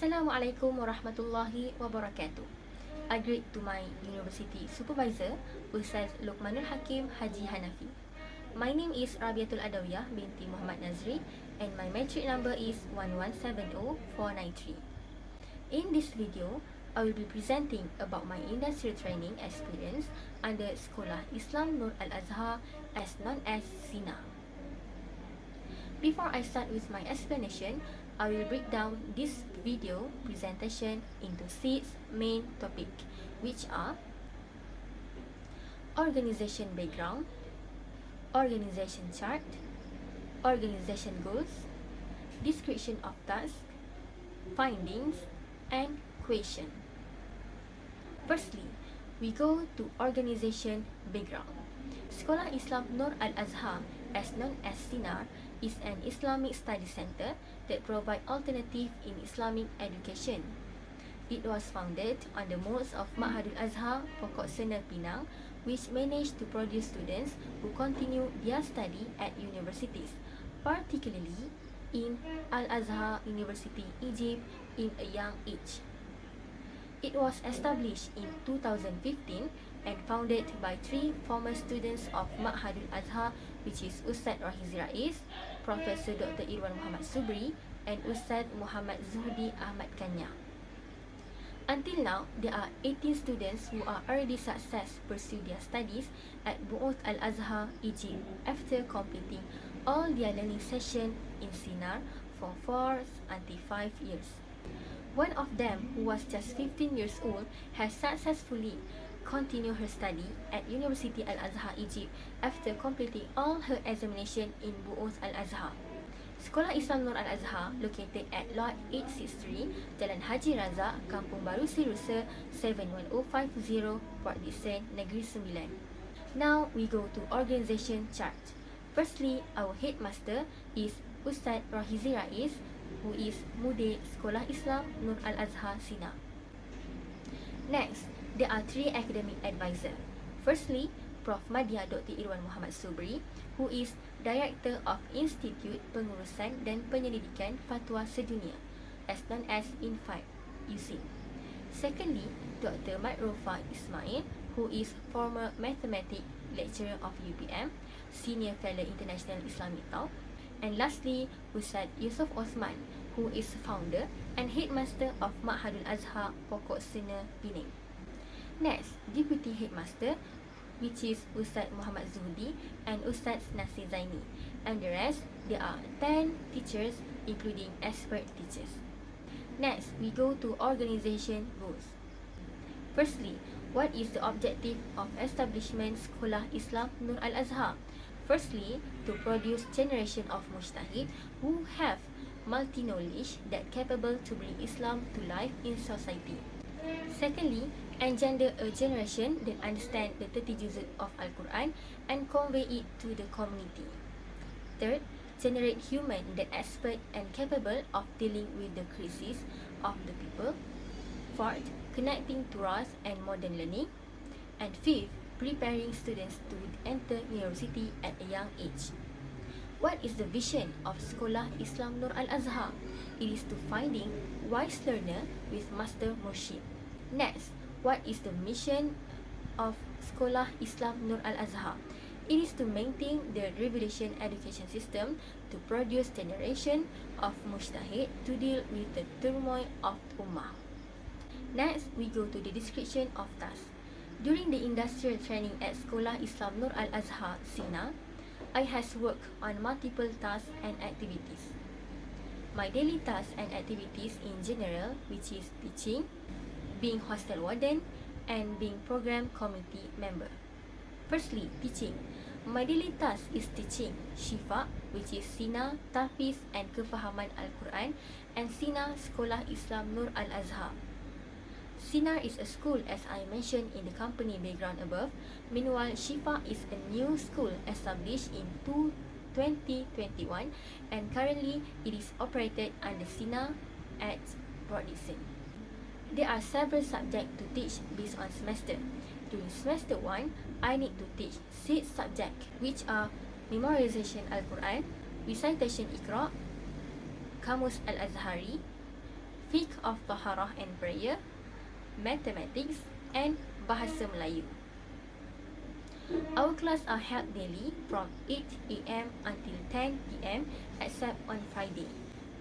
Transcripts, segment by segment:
Assalamualaikum warahmatullahi wabarakatuh. I greet to my Universiti supervisor, Ustaz Luqmanul Hakim Haji Hanafi. My name is Rabiatul Adawiah binti Mohd Naazri and my matric number is 1170493. In this video, I will be presenting about my industrial training experience under Sekolah Islam Nur Al-Azhar as known as SINA. Before I start with my explanation, I will break down this video presentation into 6 main topics, which are organization background, organization chart, organization goals, description of tasks, findings, and question. Firstly, we go to organization background. Sekolah Islam Nur Al-Azhar, as known as SINAR, is an Islamic study center that provides alternative in Islamic education. It was founded on the modes of Ma'hadul Azhar, Pokok Sena Penang, which managed to produce students who continue their study at universities, particularly in Al-Azhar University, Egypt, in a young age. It was established in 2015 and founded by 3 former students of Ma'hadul Azhar, which is Ustaz Rahizi Rais, Professor Dr. Irwan Muhammad Subri, and Ustaz Muhammad Zuhdi Ahmad Kanya. Until now, there are 18 students who are already success pursue their studies at Mohd Al-Azhar, Egypt, after completing all their learning session in SINAR for 4 until 5 years. One of them, who was just 15 years old, has successfully continued her study at Universiti Al-Azhar, Egypt after completing all her examination in Mohd Al-Azhar. Sekolah Islam Nur Al-Azhar, located at Lot 863, Jalan Haji Razak, Kampung Baru Sirusa, 71050, Port Dickson, Negeri Sembilan. Now we go to organization chart. Firstly, our headmaster is Ustaz Rahizi Rais, who is Mudir Sekolah Islam Nur Al-Azhar SINA. Next, there are 3 academic advisors. Firstly, Prof. Madya Dr. Irwan Muhammad Subri, who is Director of Institut Pengurusan dan Penyelidikan Fatwa Sedunia, as known as INFAT, UC. Secondly, Dr. Madrofa Ismail, who is former mathematics lecturer of UPM, Senior Fellow International Islamic Law. And lastly, Ustaz Yusuf Osman, who is founder and headmaster of Ma'hadul Azhar, Pokok Sena Penang. Next, Deputy Headmaster, which is Ustaz Muhammad Zuhdi and Ustaz Nasir Zaini. And the rest, there are 10 teachers, including expert teachers. Next, we go to organization goals. Firstly, what is the objective of establishment Sekolah Islam Nur Al-Azhar? Firstly, to produce generation of mujtahid who have multi-knowledge that capable to bring Islam to life in society. Secondly, engender a generation that understand the 30 juzuk of Al-Quran and convey it to the community. Third, generate human that expert and capable of dealing with the crises of the people. Fourth, connecting Turas and modern learning. And fifth, preparing students to enter university at a young age. What is the vision of Sekolah Islam Nur Al-Azhar? It is to finding wise learner with master mursyid. Next, what is the mission of Sekolah Islam Nur Al-Azhar? It is to maintain the revelation education system to produce generation of mujtahid to deal with the turmoil of ummah. Next, we go to the description of tasks. During the industrial training at Sekolah Islam Nur Al-Azhar SINA, I has worked on multiple tasks and activities. My daily tasks and activities in general, which is teaching, being hostel warden, and being program committee member. Firstly, teaching. My daily task is teaching Syifa, which is SINA, Tahfiz and Kefahaman Al-Quran, and SINA Sekolah Islam Nur Al-Azhar. SINAR is a school as I mentioned in the company background above. Meanwhile, Syifa is a new school established in 2021 and currently it is operated under SINAR at Port Dickson. There are several subjects to teach based on semester. During semester 1, I need to teach 6 subjects, which are memorization Al-Quran, recitation Iqra, Kamus Al-Azhari, Fiqh of Taharah and Prayer, Mathematics, and Bahasa Melayu. Our class are held daily from 8 a.m. until 10 p.m. except on Friday.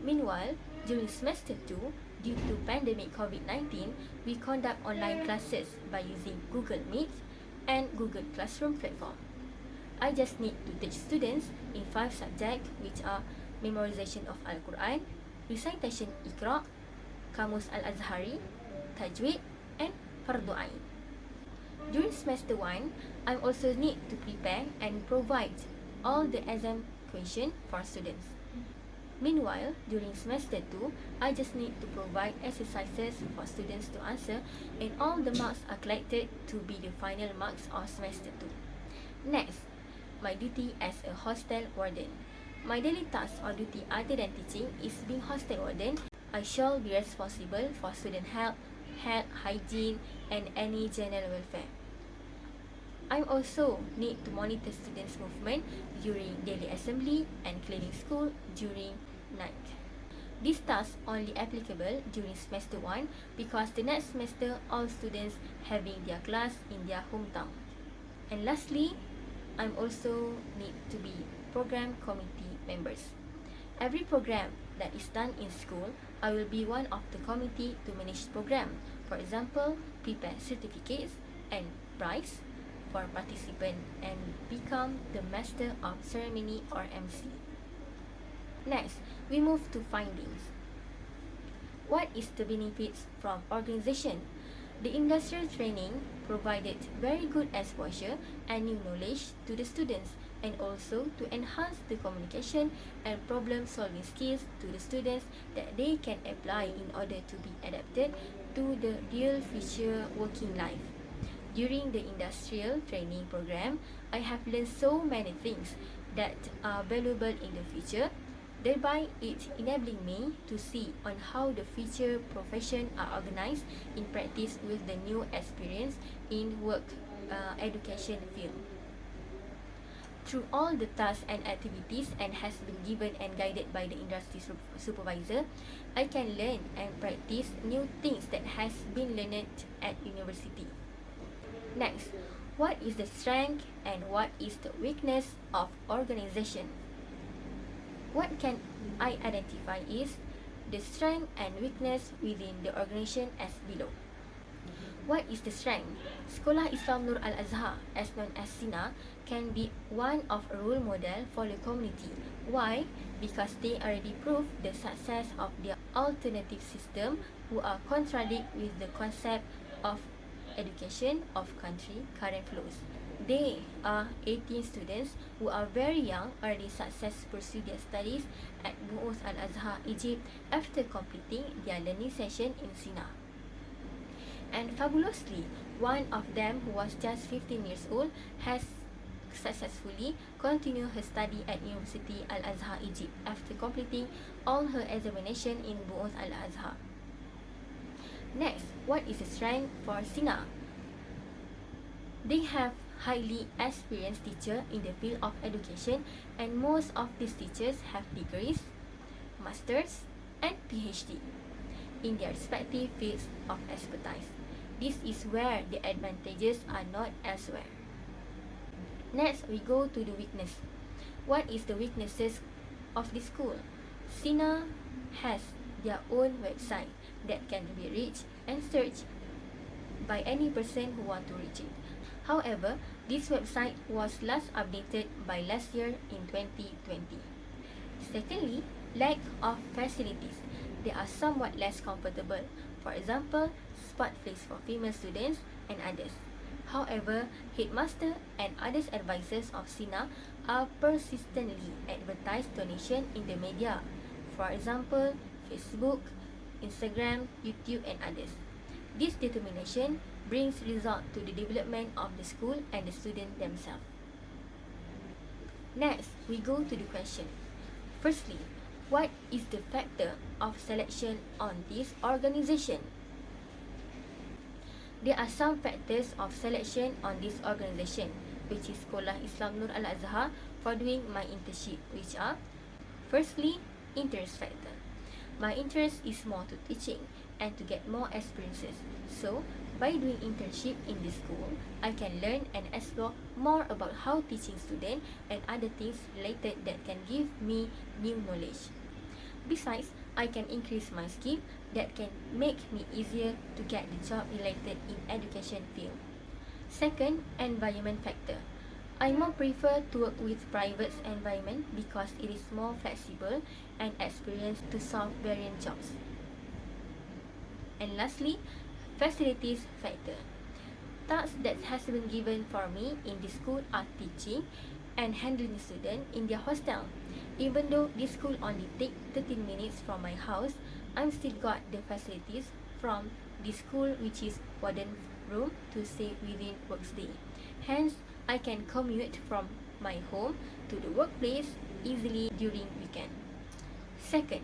Meanwhile, during semester 2, due to pandemic COVID-19, we conduct online classes by using Google Meet and Google Classroom platform. I just need to teach students in 5 subjects, which are memorization of Al-Quran, recitation Iqra, Kamus Al-Azhari, Tajweed, and Fardu Ain. During semester 1, I also need to prepare and provide all the exam question for students. Meanwhile, during semester 2, I just need to provide exercises for students to answer, and all the marks are collected to be the final marks of semester 2. Next, my duty as a hostel warden. My daily task or duty other than teaching is being hostel warden. I shall be responsible for student health, hygiene, and any general welfare. I also need to monitor students' movement during daily assembly and cleaning school during night. This task only applicable during semester 1 because the next semester all students having their class in their hometown. And lastly, I also need to be program committee members. Every program that is done in school, I will be one of the committee to manage the program. For example, prepare certificates and prize for participant and become the master of ceremony or MC. Next, we move to findings. What is the benefits from organization? The industrial training provided very good exposure and new knowledge to the students, and also to enhance the communication and problem-solving skills to the students that they can apply in order to be adapted to the real future working life. During the industrial training program, I have learned so many things that are valuable in the future, thereby it enabling me to see on how the future profession are organized in practice with the new experience in work education field. Through all the tasks and activities and has been given and guided by the industry supervisor, I can learn and practice new things that has been learned at university. Next, what is the strength and what is the weakness of organization? What can I identify is the strength and weakness within the organization as below. What is the strength? Sekolah Islam Nur Al-Azhar, as known as SINA, can be one of a role model for the community. Why? Because they already proved the success of their alternative system who are contradict with the concept of education of country current flows. They are 18 students who are very young already success pursue their studies at Mohd Al-Azhar, Egypt after completing their learning session in SINA. And fabulously, one of them who was just 15 years old has successfully continued her study at Universiti Al-Azhar, Egypt after completing all her examination in Mohd Al-Azhar. Next, what is the strength for SINA? They have highly experienced teachers in the field of education, and most of these teachers have degrees, masters, and PhD in their respective fields of expertise. This is where the advantages are not elsewhere. Next, we go to the weakness. What is the weaknesses of the school? SINA has their own website that can be reached and searched by any person who want to reach it. However, this website was last updated by last year in 2020. Secondly, lack of facilities. They are somewhat less comfortable. For example, sport place for female students and others. However, headmaster and other advisors of SINA are persistently advertise donation in the media. For example, Facebook, Instagram, YouTube, and others. This determination brings result to the development of the school and the student themselves. Next, we go to the question. Firstly, what is the factor of selection on this organization? There are some factors of selection on this organization, which is Sekolah Islam Nur Al-Azhar, for doing my internship, which are: firstly, interest factor. My interest is more to teaching and to get more experiences. So, by doing internship in this school, I can learn and explore more about how teaching students and other things related that can give me new knowledge. Besides, I can increase my skill that can make me easier to get the job related in education field. Second, environment factor. I more prefer to work with private environment because it is more flexible and experienced to solve variant jobs. And lastly, facilities factor. Tasks that has been given for me in this school are teaching and handling students in their hostel. Even though this school only take 13 minutes from my house, I'm still got the facilities from this school, which is warden room to stay within workday. Hence, I can commute from my home to the workplace easily during weekend. Second,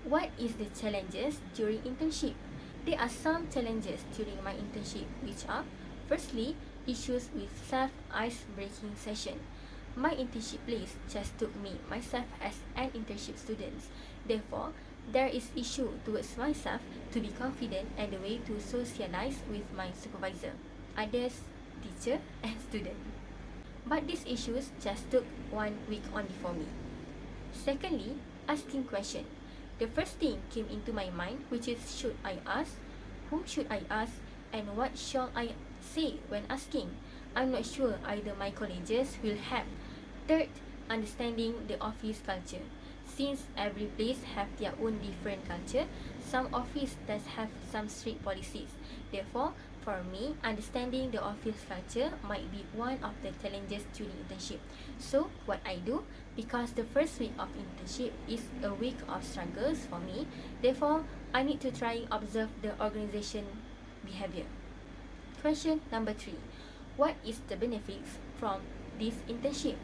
what is the challenges during internship? There are some challenges during my internship, which are: firstly, issues with self-ice breaking session. My internship place just took me myself as an internship student. Therefore, there is issue towards myself to be confident and the way to socialize with my supervisor, others, teacher, and student. But these issues just took 1 week only for me. Secondly, asking question. The first thing came into my mind, which is, should I ask? Whom should I ask? And what shall I say when asking? I'm not sure either my colleagues will have. Third, understanding the office culture. Since every place have their own different culture, some office does have some strict policies. Therefore, for me, understanding the office culture might be one of the challenges during internship. So, what I do, because the first week of internship is a week of struggles for me, therefore, I need to try and observe the organization behavior. Question number 3. What is the benefits from this internship?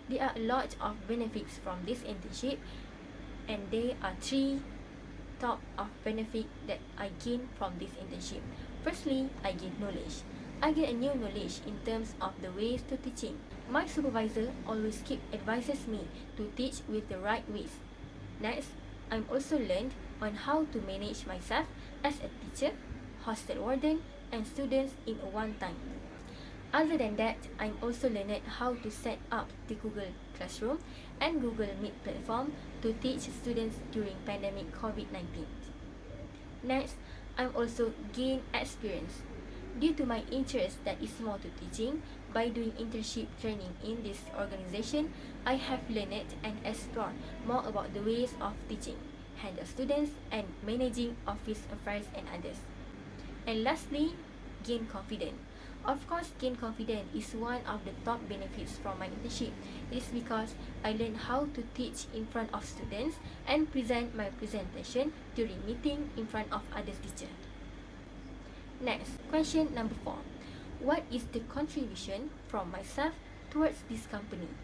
There are a lot of benefits from this internship, and there are 3 top of benefit that I gain from this internship. Firstly, I gain knowledge. I get a new knowledge in terms of the ways to teaching. My supervisor always advises me to teach with the right ways. Next, I'm also learned on how to manage myself as a teacher, hostel warden, and students in one time. Other than that, I'm also learned how to set up the Google Classroom and Google Meet platform to teach students during pandemic COVID-19. Next, I'm also gain experience. Due to my interest that is more to teaching, by doing internship training in this organization, I have learned and explored more about the ways of teaching, handle students, and managing office affairs and others. And lastly, gain confidence. Of course, gain confidence is one of the top benefits from my internship. It is because I learned how to teach in front of students and present my presentation during meeting in front of other teachers. Next, question number 4. What is the contribution from myself towards this company?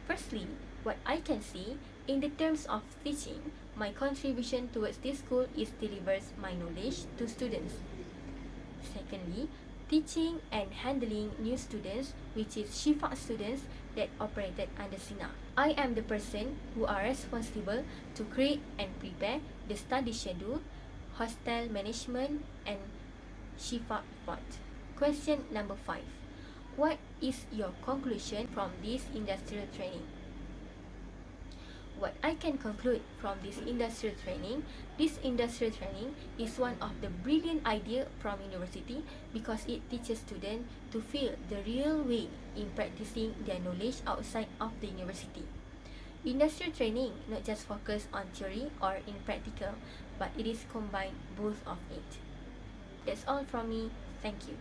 Firstly, what I can see in the terms of teaching, my contribution towards this school is delivers my knowledge to students. Secondly, teaching and handling new students, which is Shifa students that operated under SINA. I am the person who are responsible to create and prepare the study schedule, hostel management, and Shifa report. Question number 5. What is your conclusion from this industrial training? What I can conclude from this industrial training is one of the brilliant idea from university because it teaches students to feel the real way in practicing their knowledge outside of the university. Industrial training not just focus on theory or in practical, but it is combined both of it. That's all from me. Thank you.